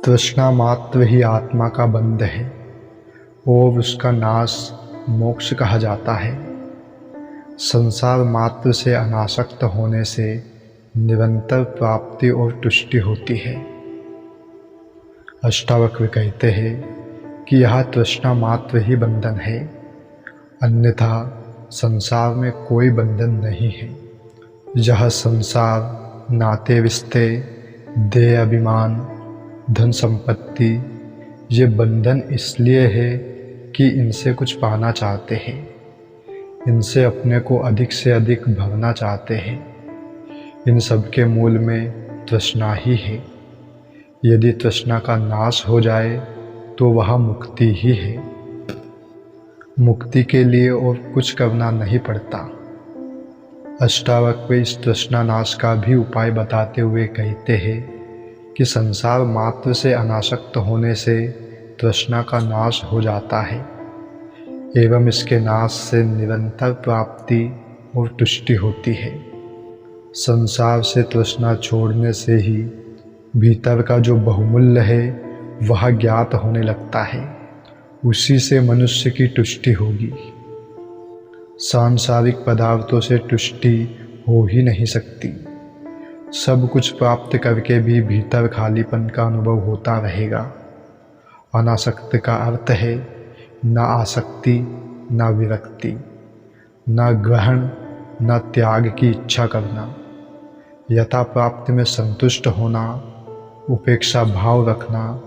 तृष्णा मात्र ही आत्मा का बंध है और उसका नाश मोक्ष कहा जाता है। संसार मात्र से अनासक्त होने से निरंतर प्राप्ति और तुष्टि होती है। अष्टावक्र कहते हैं कि यह तृष्णा मात्र ही बंधन है, अन्यथा संसार में कोई बंधन नहीं है। यह संसार नाते रिश्ते, देह अभिमान, धन संपत्ति, ये बंधन इसलिए है कि इनसे कुछ पाना चाहते हैं, इनसे अपने को अधिक से अधिक भरना चाहते हैं। इन सब के मूल में तृष्णा ही है। यदि तृष्णा का नाश हो जाए तो वह मुक्ति ही है। मुक्ति के लिए और कुछ करना नहीं पड़ता। अष्टावक्र इस तृष्णा नाश का भी उपाय बताते हुए कहते हैं कि संसार मात्र से अनासक्त होने से तृष्णा का नाश हो जाता है एवं इसके नाश से निरंतर प्राप्ति और तुष्टि होती है। संसार से तृष्णा छोड़ने से ही भीतर का जो बहुमूल्य है वह ज्ञात होने लगता है, उसी से मनुष्य की तुष्टि होगी। सांसारिक पदार्थों से तुष्टि हो ही नहीं सकती। सब कुछ प्राप्त करके भी भीतर खालीपन का अनुभव होता रहेगा। अनासक्त का अर्थ है न आसक्ति, न विरक्ति, न ग्रहण, न त्याग की इच्छा करना। यथा प्राप्ति में संतुष्ट होना, उपेक्षा भाव रखना,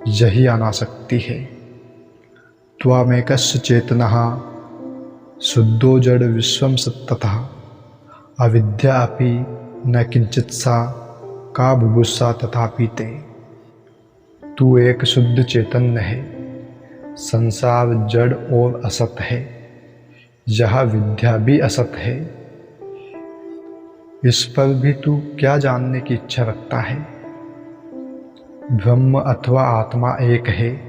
यही अनासक्ति है। त्वामेकस्य चेतनः शुद्धो जड़ विश्वम सत्ततः अविद्या अपि न किंचित सा का बुभुत्सा तथापि ते। तू एक शुद्ध चैतन्य है, संसार जड़ और असत है, यह विद्या भी असत है। इस पर भी तू क्या जानने की इच्छा रखता है? ब्रह्म अथवा आत्मा एक है,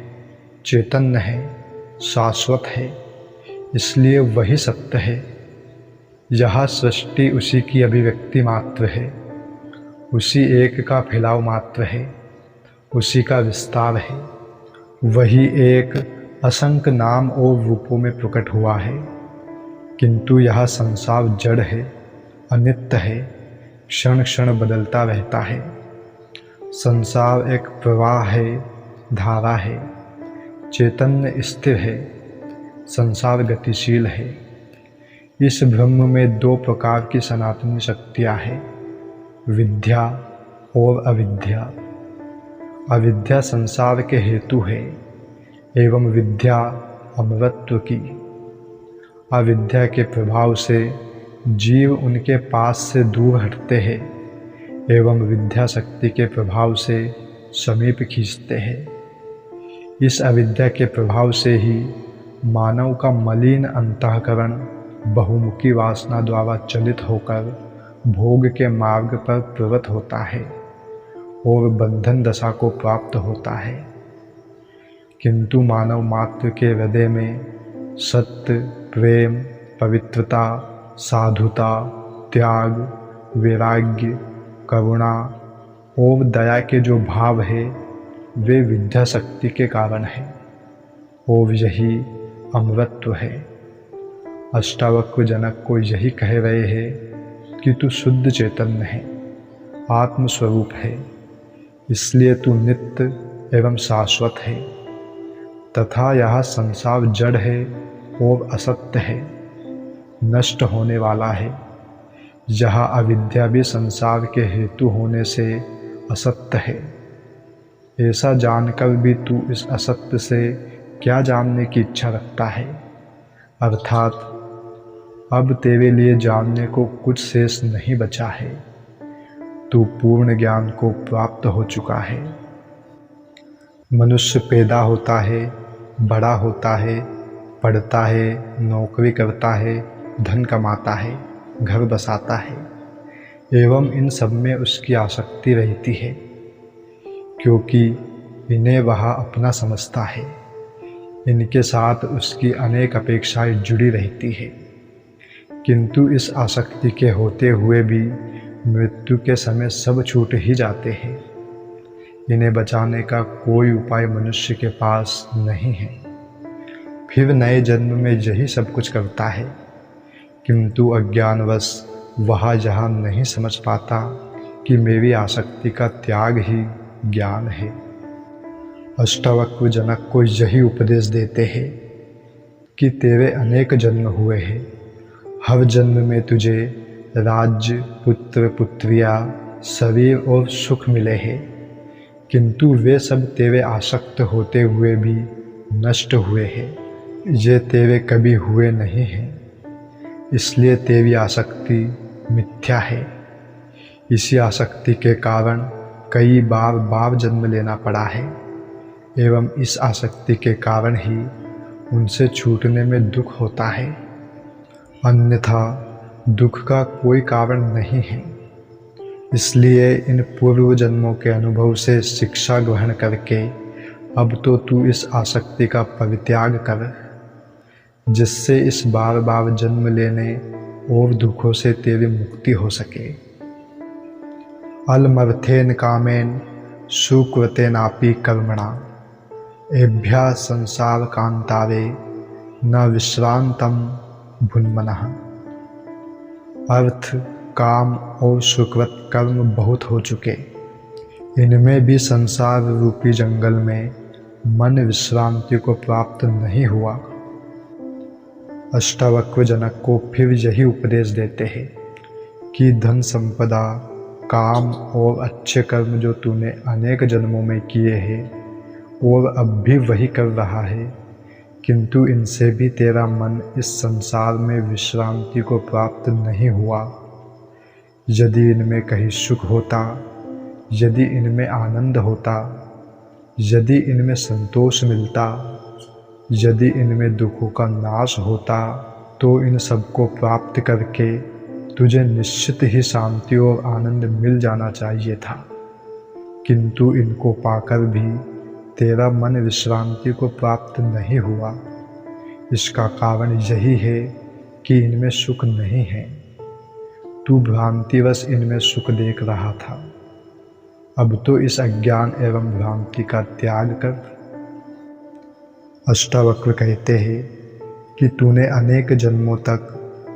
चैतन्य है, शाश्वत है, इसलिए वही सत्य है। यह सृष्टि उसी की अभिव्यक्ति मात्र है, उसी एक का फैलाव मात्र है, उसी का विस्तार है। वही एक असंख्य नाम और रूपों में प्रकट हुआ है, किंतु यह संसार जड़ है, अनित्य है, क्षण क्षण बदलता रहता है। संसार एक प्रवाह है, धारा है। चैतन्य स्थिर है, संसार गतिशील है। इस ब्रह्म में दो प्रकार की सनातनी शक्तियाँ हैं, विद्या और अविद्या। अविद्या संसार के हेतु है एवं विद्या अमरत्व की। अविद्या के प्रभाव से जीव उनके पास से दूर हटते हैं एवं विद्या शक्ति के प्रभाव से समीप खींचते हैं। इस अविद्या के प्रभाव से ही मानव का मलिन अंतःकरण बहुमुखी वासना द्वारा चलित होकर भोग के मार्ग पर प्रवृत्त होता है और बंधन दशा को प्राप्त होता है। किंतु मानव मात्र के हृदय में सत्य, प्रेम, पवित्रता, साधुता, त्याग, वैराग्य, करुणा और दया के जो भाव है वे विद्या शक्ति के कारण है और यही अमरत्व है। अष्टावक्र जनक को यही कह रहे हैं कि तू शुद्ध चैतन्य है, आत्मस्वरूप है, इसलिए तू नित्य एवं शाश्वत है। तथा यह संसार जड़ है और असत्य है, नष्ट होने वाला है। यह अविद्या भी संसार के हेतु होने से असत्य है। ऐसा जानकर भी तू इस असत्य से क्या जानने की इच्छा रखता है? अर्थात अब तेरे लिए जानने को कुछ शेष नहीं बचा है। तू पूर्ण ज्ञान को प्राप्त हो चुका है। मनुष्य पैदा होता है, बड़ा होता है, पढ़ता है, नौकरी करता है, धन कमाता है, घर बसाता है एवं इन सब में उसकी आसक्ति रहती है, क्योंकि इन्हें वह अपना समझता है। इनके साथ उसकी अनेक अपेक्षाएं जुड़ी रहती है, किंतु इस आसक्ति के होते हुए भी मृत्यु के समय सब छूट ही जाते हैं। इन्हें बचाने का कोई उपाय मनुष्य के पास नहीं है। फिर नए जन्म में यही सब कुछ करता है, किंतु अज्ञानवश वह जहाँ नहीं समझ पाता कि मेरी आसक्ति का त्याग ही ज्ञान है। अष्टावक्र जनक को यही उपदेश देते हैं कि तेरे अनेक जन्म हुए हैं। हर जन्म में तुझे राज्य, पुत्र, पुत्रियाँ, शरीर और सुख मिले हैं, किंतु वे सब तेरे आसक्त होते हुए भी नष्ट हुए हैं। ये तेरे कभी हुए नहीं हैं, इसलिए तेरी आसक्ति मिथ्या है। इसी आसक्ति के कारण कई बार जन्म लेना पड़ा है, एवं इस आसक्ति के कारण ही उनसे छूटने में दुख होता है, अन्यथा दुख का कोई कारण नहीं है। इसलिए इन पूर्व जन्मों के अनुभव से शिक्षा ग्रहण करके अब तो तू इस आसक्ति का परित्याग कर, जिससे इस बार जन्म लेने और दुखों से तेरी मुक्ति हो सके। अलमर्थेन कामेन सुकृतेनापि कर्मणा एभ्यः संसार कांतारे न विश्रांतम भुन्मनः। अर्थ, काम और सुकृत कर्म बहुत हो चुके, इनमें भी संसार रूपी जंगल में मन विश्रांति को प्राप्त नहीं हुआ। अष्टावक्र जनक को फिर यही उपदेश देते हैं कि धन संपदा, काम और अच्छे कर्म जो तूने अनेक जन्मों में किए हैं और अब भी वही कर रहा है, किंतु इनसे भी तेरा मन इस संसार में विश्रांति को प्राप्त नहीं हुआ। यदि इनमें कहीं सुख होता, यदि इनमें आनंद होता, यदि इनमें संतोष मिलता, यदि इनमें दुखों का नाश होता, तो इन सबको प्राप्त करके तुझे निश्चित ही शांति और आनंद मिल जाना चाहिए था, किंतु इनको पाकर भी तेरा मन विश्रांति को प्राप्त नहीं हुआ। इसका कारण यही है कि इनमें सुख नहीं है। तू भ्रांतिवश इनमें सुख देख रहा था। अब तो इस अज्ञान एवं भ्रांति का त्याग कर। अष्टावक्र कहते हैं कि तूने अनेक जन्मों तक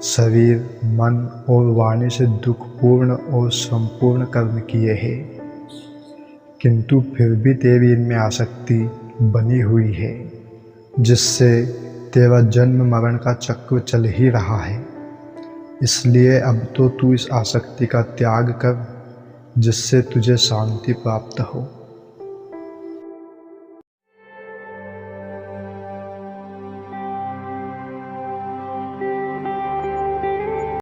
शरीर, मन और वाणी से दुखपूर्ण और संपूर्ण कर्म किए हैं, किंतु फिर भी तेरी इनमें आसक्ति बनी हुई है, जिससे तेरा जन्म मरण का चक्र चल ही रहा है। इसलिए अब तो तू इस आसक्ति का त्याग कर, जिससे तुझे शांति प्राप्त हो।